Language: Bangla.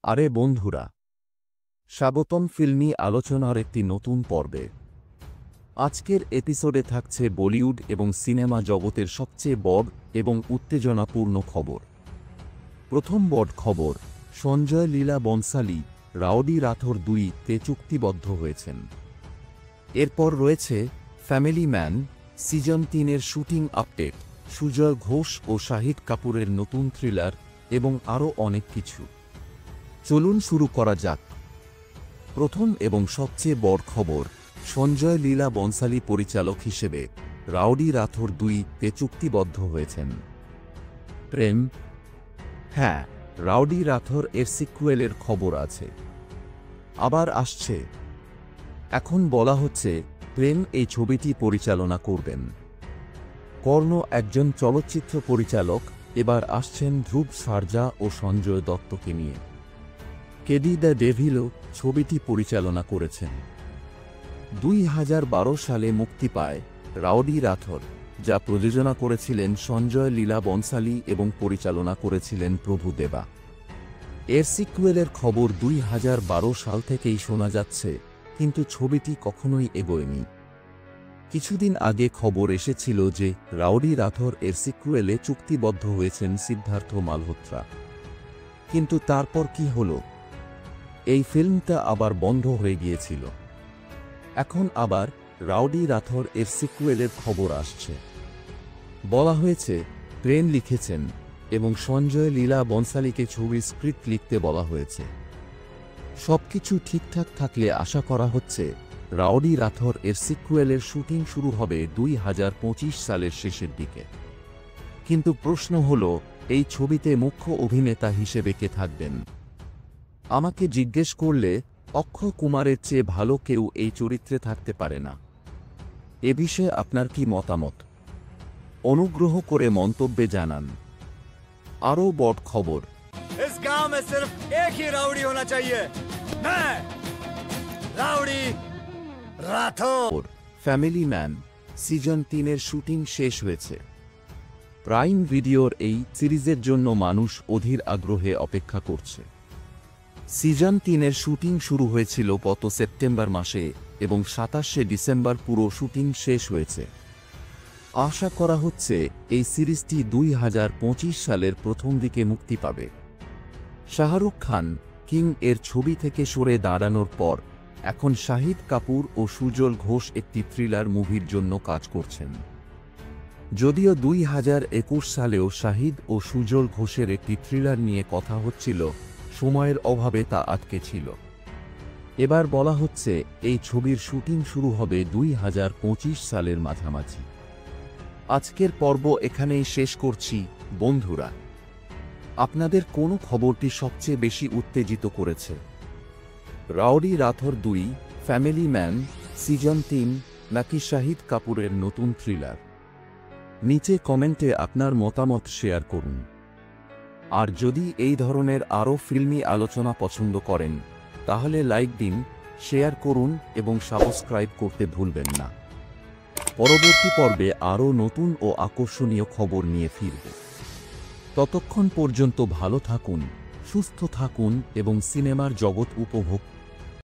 আরে বন্ধুরা, স্বাগতম ফিল্মি আলোচনার একটি নতুন পর্বে। আজকের এপিসোডে থাকছে বলিউড এবং সিনেমা জগতের সবচেয়ে বড় এবং উত্তেজনাপূর্ণ খবর। প্রথম বড় খবর, সঞ্জয় লীলা বনসালী রাউডি রাথোর 2-তে চুক্তিবদ্ধ হয়েছেন। এরপর রয়েছে ফ্যামিলি ম্যান সিজন 3-এর শুটিং আপডেট, সুজয় ঘোষ ও শাহিদ কাপুরের নতুন থ্রিলার এবং আরও অনেক কিছু। চলুন শুরু করা যাক। প্রথম এবং সবচেয়ে বড় খবর, সঞ্জয় লীলা বনসালী পরিচালক হিসেবে রাউডি রাথোর 2-তে চুক্তিবদ্ধ হয়েছেন। প্রেম? হ্যাঁ, রাউডি রাথোর এর সিক্যুয়েলের খবর আছে, আবার আসছে। এখন বলা হচ্ছে প্রেম এই ছবিটি পরিচালনা করবেন। কর্ণ একজন চলচ্চিত্র পরিচালক, এবার আসছেন ধ্রুব সারজা ও সঞ্জয় দত্তকে নিয়ে। কেডি দ্য ডেভিলও ছবিটি পরিচালনা করেছেন। 2012 সালে মুক্তি পায় রাউডি রাথোর, যা প্রযোজনা করেছিলেন সঞ্জয় লীলা বনসালী এবং পরিচালনা করেছিলেন প্রভু দেবা। এর সিক্যুয়েলের খবর 2012 সাল থেকেই শোনা যাচ্ছে, কিন্তু ছবিটি কখনোই এগোয়নি। কিছুদিন আগে খবর এসেছিল যে রাউডি রাথোর এর সিক্যুয়েলে চুক্তিবদ্ধ হয়েছেন সিদ্ধার্থ মালহোত্রা। কিন্তু তারপর কি হলো? এই ফিল্মটা আবার বন্ধ হয়ে গিয়েছিল। এখন আবার রাউডি রাথোর এর সিক্যুয়েলের খবর আসছে। বলা হয়েছে প্রেম লিখেছেন এবং সঞ্জয় লীলা বনসালীকে ছবির স্ক্রিপ্ট লিখতে বলা হয়েছে। সবকিছু ঠিকঠাক থাকলে আশা করা হচ্ছে রাউডি রাথোর এর সিক্যুয়েলের শুটিং শুরু হবে 2025 সালের শেষের দিকে। কিন্তু প্রশ্ন হল, এই ছবিতে মুখ্য অভিনেতা হিসেবে কে থাকবেন? আমাকে জিজ্ঞেস করলে অক্ষয় কুমারের চেয়ে ভালো কেউ এই চরিত্রে থাকতে পারে না। এ বিষয়ে আপনার কি মতামত? অনুগ্রহ করে মন্তব্যে জানান। আরও বড় খবর, इस गांव में सिर्फ एक ही राउडी होना चाहिए, मैं rowdy Rathore. Family man season 3-এর শুটিং শেষ হয়েছে। প্রাইম ভিডিওর এই সিরিজের জন্য মানুষ অধীর আগ্রহে অপেক্ষা করছে। সিজন 3-এর শুটিং শুরু হয়েছিল গত সেপ্টেম্বর মাসে এবং 27শে ডিসেম্বর পুরো শুটিং শেষ হয়েছে। আশা করা হচ্ছে এই সিরিজটি 2025 সালের প্রথম দিকে মুক্তি পাবে। শাহরুখ খান কিং এর ছবি থেকে সরে দাঁড়ানোর পর এখন শাহিদ কাপুর ও সুজল ঘোষ একটি থ্রিলার মুভির জন্য কাজ করছেন। যদিও 2021 সালেও শাহিদ ও সুজল ঘোষের একটি থ্রিলার নিয়ে কথা হচ্ছিল, সময়ের অভাবে তা আটকে ছিল। এবার বলা হচ্ছে এই ছবির শুটিং শুরু হবে 2025 সালের মাঝামাঝি। আজকের পর্ব এখানেই শেষ করছি বন্ধুরা। আপনাদের কোন খবরটি সবচেয়ে বেশি উত্তেজিত করেছে? Rowdy Rathore 2, family man season 3 নাকি শাহিদ কাপুরের নতুন থ্রিলার? নিচে কমেন্টে আপনার মতামত শেয়ার করুন। আর যদি এই ধরনের আরও ফিল্মি আলোচনা পছন্দ করেন, তাহলে লাইক দিন, শেয়ার করুন এবং সাবস্ক্রাইব করতে ভুলবেন না। পরবর্তী পর্বে আরও নতুন ও আকর্ষণীয় খবর নিয়ে ফিরব। ততক্ষণ পর্যন্ত ভালো থাকুন, সুস্থ থাকুন এবং সিনেমার জগৎ উপভোগ